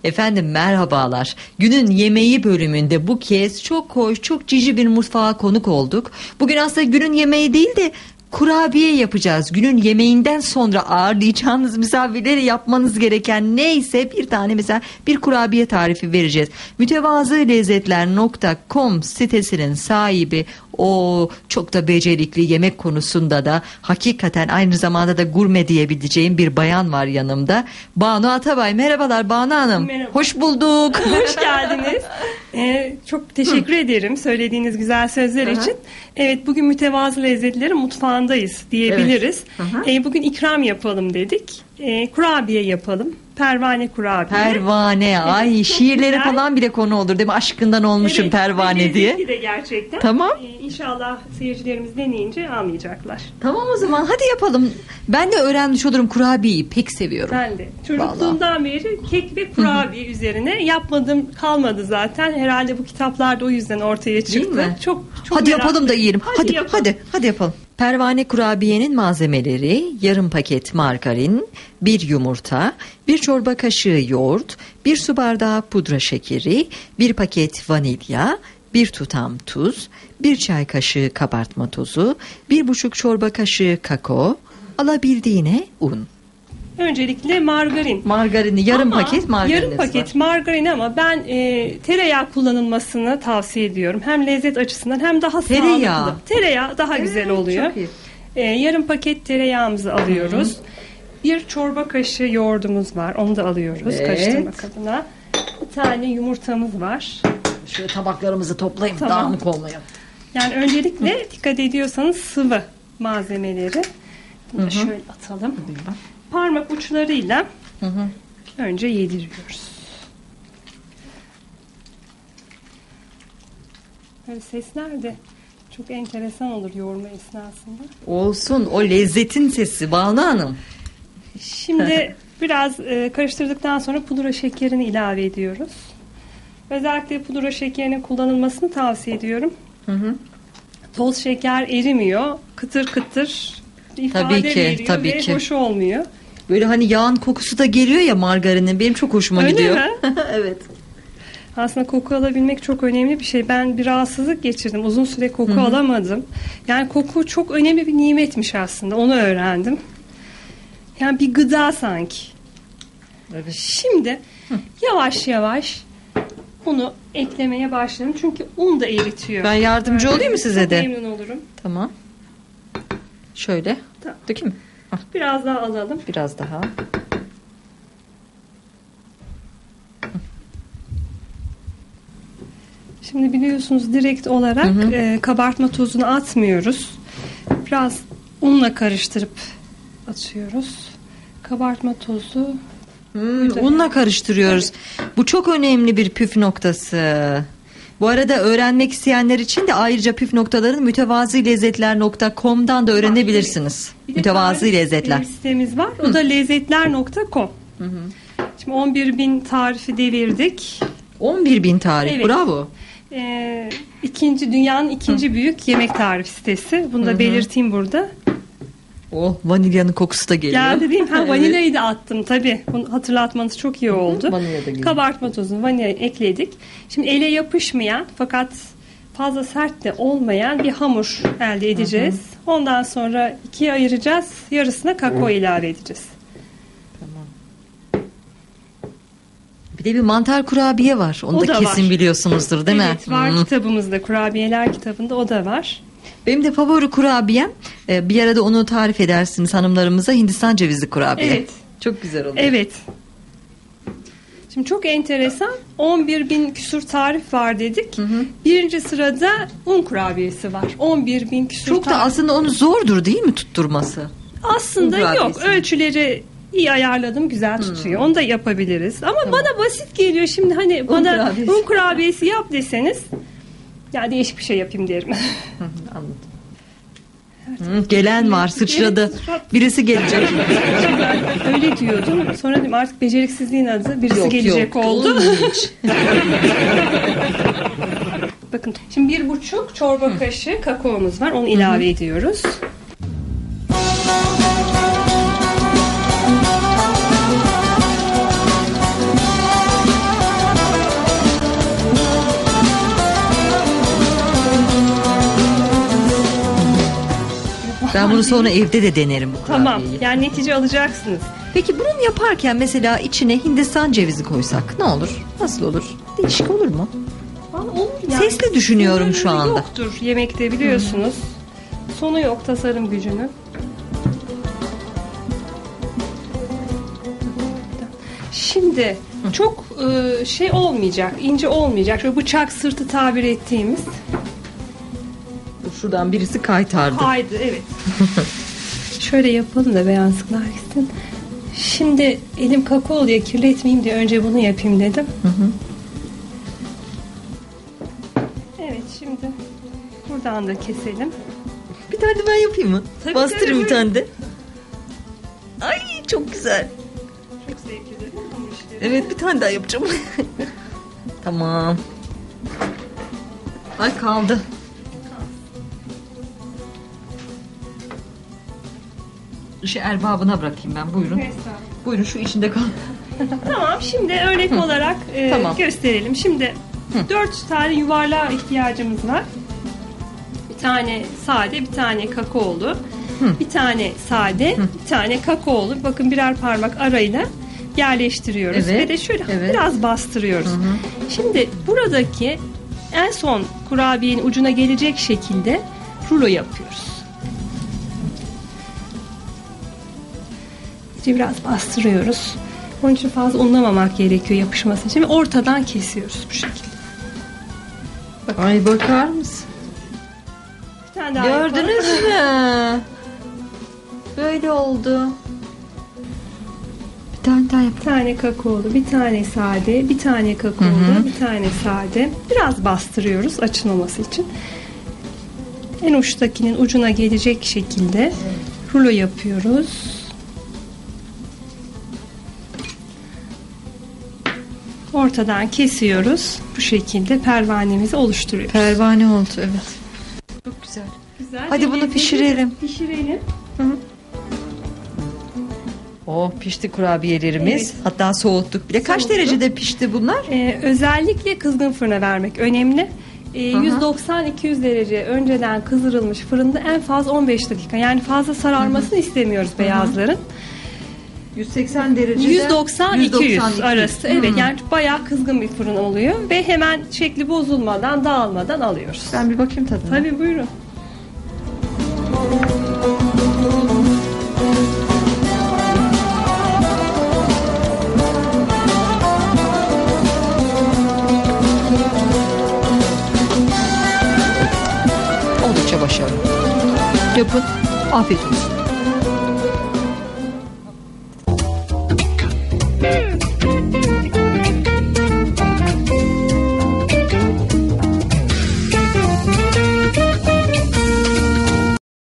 Efendim merhabalar. Günün yemeği bölümünde bu kez çok hoş, çok cici bir mutfağa konuk olduk. Bugün aslında günün yemeği değil de kurabiye yapacağız. Günün yemeğinden sonra ağırlayacağınız misafirleri yapmanız gereken neyse bir tane mesela bir kurabiye tarifi vereceğiz. Mütevazılezzetler.com sitesinin sahibi o çok da becerikli, yemek konusunda da hakikaten aynı zamanda da gurme diyebileceğim bir bayan var yanımda. Banu Atabay. Merhabalar Banu Hanım. Merhaba. Hoş bulduk. Hoş geldiniz. Çok teşekkür ederim söylediğiniz güzel sözler için. Evet, bugün Mütevazı Lezzetleri mutfağındayız diyebiliriz. Evet. Bugün ikram yapalım dedik. Kurabiye yapalım. Pervane kurabiye. Pervane. Ay Evet, şiirleri güzel. falan bile konu olur değil mi? Aşkından olmuşum Evet, pervane diye. lezzetli de gerçekten. Tamam. İnşallah seyircilerimiz deneyince anlayacaklar. Tamam o zaman hadi yapalım. Ben de öğrenmiş olurum, kurabiyeyi pek seviyorum. Ben de. Çocukluğumdan beri kek ve kurabiye üzerine yapmadım kalmadı zaten. Herhalde bu kitaplarda o yüzden ortaya çıktı. Değil mi? Çok Hadi merak yapalım da yiyelim. Hadi yapalım. Hadi yapalım. Pervane kurabiyenin malzemeleri: yarım paket margarin, bir yumurta, bir çorba kaşığı yoğurt, bir su bardağı pudra şekeri, bir paket vanilya, bir tutam tuz, bir çay kaşığı kabartma tozu, 1,5 çorba kaşığı kakao, alabildiğine un. Öncelikle margarin. Margarini yarım Ama paket margarininiz yarım paket var. margarin ama ben tereyağı kullanılmasını tavsiye ediyorum. Hem lezzet açısından hem daha Tereyağı. sağlıklı. Tereyağı daha güzel oluyor. Çok iyi. Yarım paket tereyağımızı alıyoruz. Bir çorba kaşığı yoğurdumuz var. Onu da alıyoruz Evet. karıştırmak adına. Bir tane yumurtamız var. Şöyle tabaklarımızı toplayayım, Tamam. dağınık olmayalım. Yani öncelikle dikkat ediyorsanız sıvı malzemeleri. Bunu da şöyle atalım. Parmak uçlarıyla önce yediriyoruz. Böyle sesler de çok enteresan olur yoğurma esnasında. Olsun, o lezzetin sesi Banu Hanım. Şimdi biraz karıştırdıktan sonra pudra şekerini ilave ediyoruz. Özellikle pudra şekerinin kullanılmasını tavsiye ediyorum. Toz şeker erimiyor. Kıtır kıtır ifade Tabii ki, veriyor tabii ve ki. hoş olmuyor. Böyle hani yağın kokusu da geliyor ya margarinin. Benim çok hoşuma Öyle gidiyor. mi? Evet. Aslında koku alabilmek çok önemli bir şey. Ben bir rahatsızlık geçirdim. Uzun süre koku alamadım. Yani koku çok önemli bir nimetmiş aslında. Onu öğrendim. Yani bir gıda sanki. Evet. Şimdi yavaş yavaş unu eklemeye başladım. Çünkü un da eritiyor. Ben yardımcı olayım mı size Çok de? memnun olurum. Tamam. Şöyle. Tamam. Dökeyim mi? Ah, Biraz daha alalım. biraz daha. Şimdi biliyorsunuz direkt olarak kabartma tozunu atmıyoruz. Biraz unla karıştırıp atıyoruz. Kabartma tozu. Unla karıştırıyoruz. Bu çok önemli bir püf noktası. Bu arada öğrenmek isteyenler için de ayrıca püf noktalarını mütevazilezzetler.com'dan da öğrenebilirsiniz. Bir de Mütevazı tarif lezzetler. sitemiz var. O da lezzetler.com. Şimdi 11.000 tarifi devirdik. 11.000 tarih. Evet. Bravo. Dünyanın ikinci büyük yemek tarif sitesi. Bunu da belirteyim burada. Oh, vanilyanın kokusu da geliyor. Geldi değil mi? Evet. Vanilyayı da attım tabii. Bunu hatırlatmanız çok iyi oldu. Vanilya da geliyor. Kabartma tozunu, vanilyayı ekledik. Şimdi ele yapışmayan fakat fazla sert de olmayan bir hamur elde edeceğiz. Ondan sonra ikiye ayıracağız. Yarısına kakao ilave edeceğiz. Tamam. Bir de bir mantar kurabiye var. Onu O da da kesin var. biliyorsunuzdur değil mi? Evet, var kitabımızda, kurabiyeler kitabında o da var. Benim de favori kurabiyem, bir arada onu tarif edersiniz hanımlarımıza, Hindistan cevizli kurabiye. Evet. Çok güzel oluyor. Evet. Şimdi çok enteresan. 11.000 küsur tarif var dedik. Birinci sırada un kurabiyesi var. 11.000 küsur Çok da tarif. aslında onu zordur değil mi tutturması? Aslında un yok. kurabiyesi. Ölçüleri iyi ayarladım, güzel tutuyor. Onu da yapabiliriz. Ama bana basit geliyor. Şimdi hani bana kurabiyesi. un kurabiyesi yap deseniz ya değişik bir şey yapayım derim. Anladım. Gelen var, sıçradı. Birisi gelecek. Öyle diyordum. Sonra dedim artık beceriksizliğin adı birisi gelecek oldu. olur mu hiç? Bakın şimdi 1,5 çorba kaşığı kakaomuz var. Onu ilave ediyoruz. Ben bunu sonra evde de denerim bu Tamam. kurabiyeyi. Yani netice alacaksınız. Peki bunu yaparken mesela içine Hindistan cevizi koysak ne olur? Nasıl olur? Değişik olur mu? Vallahi olur yani. Sesli düşünüyorum şu Sınırı anda. Yoktur yemekte biliyorsunuz. Sonu yok tasarım gücünün. Şimdi çok şey olmayacak, ince olmayacak. Şöyle bıçak sırtı tabir ettiğimiz. Şuradan birisi kaytardı. Haydi evet. Şöyle yapalım da beyansıklar gitsin. Şimdi elim kakao diye kirletmeyeyim diye önce bunu yapayım dedim. Evet şimdi buradan da keselim. Bir tane de ben yapayım mı? Tabii, Bastırayım bir tabii, tane de. Ay çok güzel. Çok zevkli değil mi hamur işleri? Evet bir tane daha yapacağım. Tamam. Ay kaldı. Şu erbabına bırakayım ben. Buyurun. Estağfurullah. Buyurun şu içinde kal. Tamam şimdi örnek olarak Tamam. gösterelim. Şimdi 4 tane yuvarlağa ihtiyacımız var. Bir tane sade, bir tane kakaolu, bir tane sade, bir tane kakaolu. Bakın birer parmak arayla yerleştiriyoruz. Evet, Ve de şöyle evet. biraz bastırıyoruz. Şimdi buradaki en son kurabiyenin ucuna gelecek şekilde rulo yapıyoruz. Biraz bastırıyoruz. Onun için fazla unlamamak gerekiyor yapışması için. Ve ortadan kesiyoruz bu şekilde. Ay bakar mısın? Bir tane daha yapalım. Gördünüz mü? Böyle oldu. Bir tane daha yap. Bir tane kakaolu, bir tane sade, bir tane kakaolu, bir tane sade. Biraz bastırıyoruz açılmaması için. En uçtakinin ucuna gelecek şekilde rulo yapıyoruz. Ortadan kesiyoruz. Bu şekilde pervanemizi oluşturuyoruz. Pervane oldu evet. Çok güzel. Güzel. Hadi bunu pişirelim. Pişirelim. Oh pişti kurabiyelerimiz. Evet. Hatta soğuttuk bile. Kaç Soğuttuk. derecede pişti bunlar? Özellikle kızgın fırına vermek önemli. 190-200 derece önceden kızdırılmış fırında en fazla 15 dakika. Yani fazla sararmasını istemiyoruz beyazların. 180 derecede. 190-200 arası. Evet yani bayağı kızgın bir fırın oluyor. Ve hemen şekli bozulmadan, dağılmadan alıyoruz. Ben bir bakayım tadına. Tabii buyurun. Oldukça başarılı. Yapın. Afiyet olsun.